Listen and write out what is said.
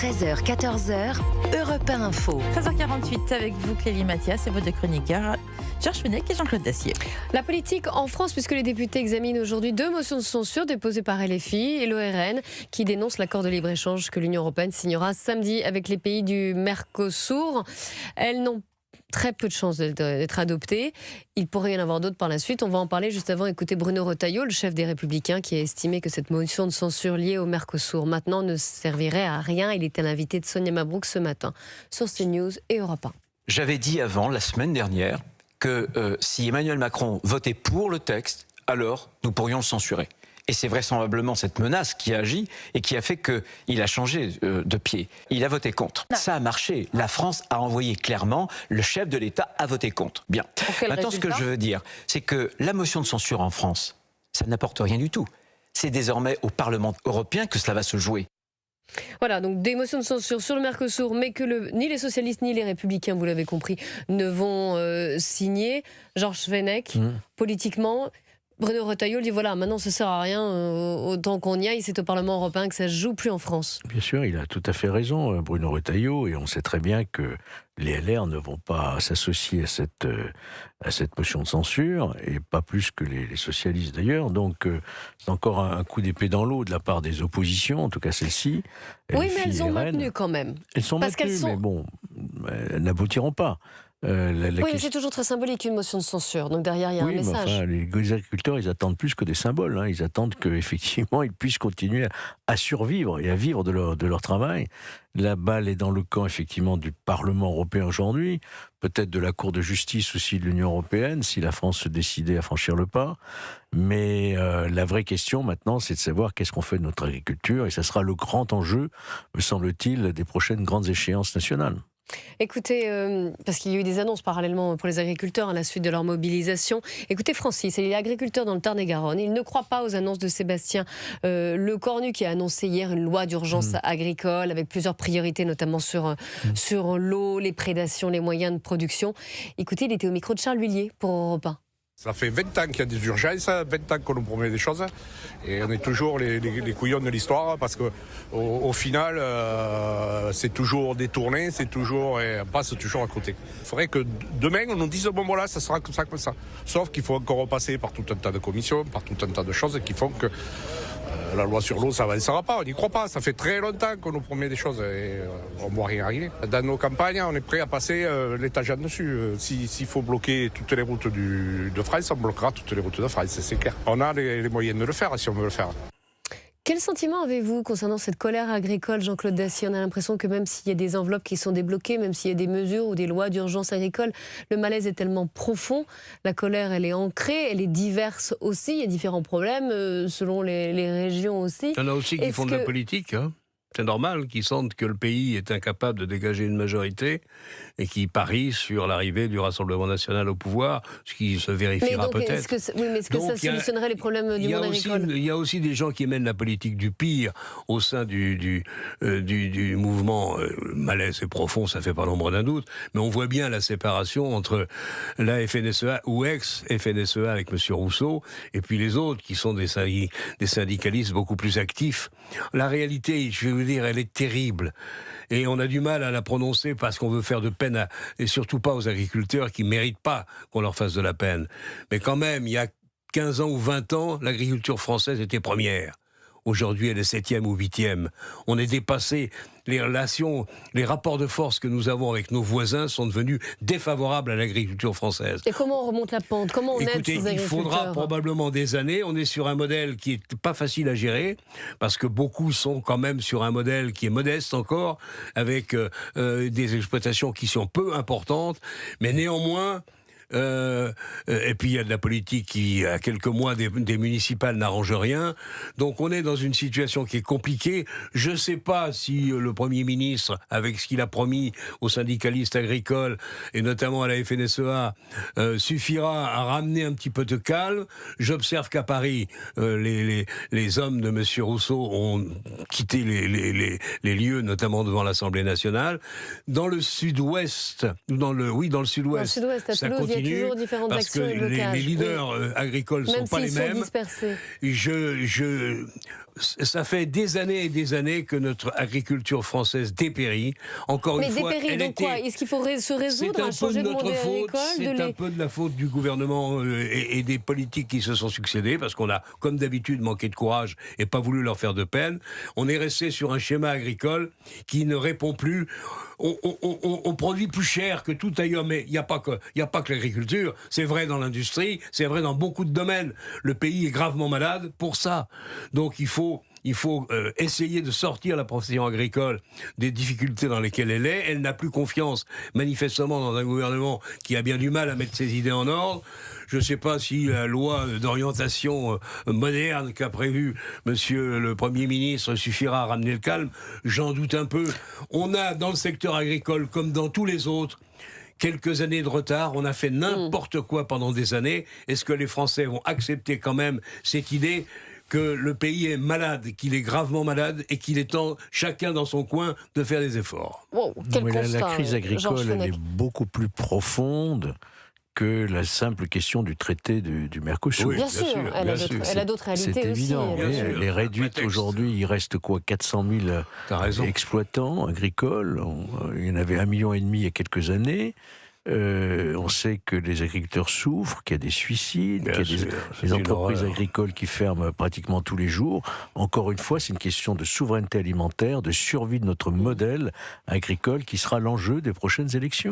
13h, 14h, Europe 1 Info. 13h48 avec vous Clélie Mathias et vos deux chroniqueurs Georges Fenech et Jean-Claude Dacier. La politique en France, puisque les députés examinent aujourd'hui 2 motions de censure déposées par LFI et l'ORN qui dénoncent l'accord de libre-échange que l'Union européenne signera samedi avec les pays du Mercosur. Elles n'ont très peu de chances d'être adoptées. Il pourrait y en avoir d'autres par la suite. On va en parler juste avant. Écoutez Bruno Retailleau, le chef des Républicains, qui a estimé que cette motion de censure liée au Mercosur maintenant ne servirait à rien. Il était l'invité de Sonia Mabrouk ce matin sur CNews et Europe 1. J'avais dit avant, la semaine dernière, que si Emmanuel Macron votait pour le texte, alors nous pourrions le censurer. Et c'est vraisemblablement cette menace qui a agi et qui a fait qu'il a changé de pied. Il a voté contre. Non. Ça a marché. La France a envoyé clairement, le chef de l'État a voté contre. Bien. Maintenant, ce que je veux dire, c'est que la motion de censure en France, ça n'apporte rien du tout. C'est désormais au Parlement européen que cela va se jouer. Voilà, donc des motions de censure sur le Mercosur, mais que ni les socialistes ni les républicains, vous l'avez compris, ne vont signer. Georges Fenech, politiquement, Bruno Retailleau dit voilà, maintenant ça sert à rien, autant qu'on y aille, c'est au Parlement européen que ça se joue plus en France. Bien sûr, il a tout à fait raison, Bruno Retailleau, et on sait très bien que les LR ne vont pas s'associer à cette motion de censure, et pas plus que les socialistes d'ailleurs, donc c'est encore un coup d'épée dans l'eau de la part des oppositions, en tout cas celle-ci. Oui, mais elles ont maintenu quand même. Elles sont maintenues, mais bon, elles n'aboutiront pas. Oui, c'est toujours très symbolique une motion de censure, donc derrière il y a un message. Enfin, les agriculteurs, ils attendent plus que des symboles, hein. Ils attendent qu'effectivement ils puissent continuer à survivre et à vivre de leur travail. La balle est dans le camp effectivement du Parlement européen aujourd'hui, peut-être de la Cour de justice aussi de l'Union européenne, si la France se décidait à franchir le pas. Mais la vraie question maintenant, c'est de savoir qu'est-ce qu'on fait de notre agriculture, et ça sera le grand enjeu, me semble-t-il, des prochaines grandes échéances nationales. Écoutez, parce qu'il y a eu des annonces parallèlement pour les agriculteurs à la suite de leur mobilisation. Écoutez Francis, il est agriculteur dans le Tarn-et-Garonne. Il ne croit pas aux annonces de Sébastien Lecornu qui a annoncé hier une loi d'urgence agricole avec plusieurs priorités, notamment sur l'eau, les prédations, les moyens de production. Écoutez, il était au micro de Charles Huillier pour Europe 1. Ça fait 20 ans qu'il y a des urgences, 20 ans qu'on nous promet des choses, et on est toujours les couillons de l'histoire, parce qu'au final, c'est toujours détourné, on passe toujours à côté. Il faudrait que demain, on nous dise, bon voilà, ça sera comme ça. Sauf qu'il faut encore repasser par tout un tas de commissions, par tout un tas de choses qui font que la loi sur l'eau, ça n'avancera pas, on n'y croit pas. Ça fait très longtemps qu'on nous promet des choses et on ne voit rien arriver. Dans nos campagnes, on est prêt à passer l'étage en dessus. S'il faut bloquer toutes les routes de France, on bloquera toutes les routes de France, c'est clair. On a les moyens de le faire si on veut le faire. Quel sentiment avez-vous concernant cette colère agricole, Jean-Claude Dacier? On a l'impression que même s'il y a des enveloppes qui sont débloquées, même s'il y a des mesures ou des lois d'urgence agricole, le malaise est tellement profond, la colère elle est ancrée, elle est diverse aussi, il y a différents problèmes selon les régions aussi. Il y en a aussi qui font de la politique, hein. C'est normal qu'ils sentent que le pays est incapable de dégager une majorité et qui parient sur l'arrivée du Rassemblement national au pouvoir, ce qui se vérifiera peut-être. Est-ce que ça solutionnerait les problèmes du monde agricole? Il y a aussi des gens qui mènent la politique du pire au sein du mouvement. Malaise est profond, ça fait pas l'ombre d'un doute, mais on voit bien la séparation entre la FNSEA ou ex-FNSEA avec M. Rousseau et puis les autres qui sont des syndicalistes beaucoup plus actifs. La réalité, je vais vous dire, elle est terrible. Et on a du mal à la prononcer parce qu'on veut faire de peine et surtout pas aux agriculteurs qui ne méritent pas qu'on leur fasse de la peine. Mais quand même, il y a 15 ans ou 20 ans, l'agriculture française était première. Aujourd'hui, elle est 7e ou 8e. On est dépassé. Les relations, les rapports de force que nous avons avec nos voisins sont devenus défavorables à l'agriculture française. Et comment on remonte la pente? Comment on aide ces agriculteurs? Il faudra probablement des années. On est sur un modèle qui n'est pas facile à gérer, parce que beaucoup sont quand même sur un modèle qui est modeste encore, avec des exploitations qui sont peu importantes, mais néanmoins... et puis il y a de la politique qui, à quelques mois des municipales, n'arrange rien. Donc on est dans une situation qui est compliquée. Je ne sais pas si le Premier ministre, avec ce qu'il a promis aux syndicalistes agricoles, et notamment à la FNSEA, suffira à ramener un petit peu de calme. J'observe qu'à Paris, les hommes de M. Rousseau ont quitté les lieux, notamment devant l'Assemblée nationale. Dans le sud-ouest, ça continue continue. toujours différentes Parce que actions et blocages. les leaders agricoles ne sont pas les mêmes. Dispersés. Ça fait des années et des années que notre agriculture française dépérit. Encore une fois, dépérit, donc quoi? Est-ce qu'il faut se résoudre à changer de modèle agricole? C'est un peu de la faute du gouvernement et des politiques qui se sont succédés, parce qu'on a, comme d'habitude, manqué de courage et pas voulu leur faire de peine. On est resté sur un schéma agricole qui ne répond plus. On produit plus cher que tout ailleurs, mais il n'y a pas que l'agriculture. C'est vrai dans l'industrie, c'est vrai dans beaucoup de domaines. Le pays est gravement malade pour ça. Donc il faut essayer de sortir la profession agricole des difficultés dans lesquelles elle est. Elle n'a plus confiance, manifestement, dans un gouvernement qui a bien du mal à mettre ses idées en ordre. Je ne sais pas si la loi d'orientation moderne qu'a prévue Monsieur le Premier ministre suffira à ramener le calme. J'en doute un peu. On a, dans le secteur agricole, comme dans tous les autres, quelques années de retard. On a fait n'importe quoi pendant des années. Est-ce que les Français vont accepter quand même cette idée que le pays est malade, qu'il est gravement malade et qu'il est temps, chacun dans son coin, de faire des efforts? Wow, quel constat, la crise agricole, elle est beaucoup plus profonde que la simple question du traité du Mercosur. Oui, bien sûr, elle a d'autres réalités c'est aussi. Évident, elle est réduite aujourd'hui, il reste quoi, 400 000 exploitants agricoles, il y en avait 1,5 million il y a quelques années. On sait que les agriculteurs souffrent, qu'il y a des suicides, qu'il y a des entreprises agricoles qui ferment pratiquement tous les jours. Encore une fois, c'est une question de souveraineté alimentaire, de survie de notre modèle agricole qui sera l'enjeu des prochaines élections.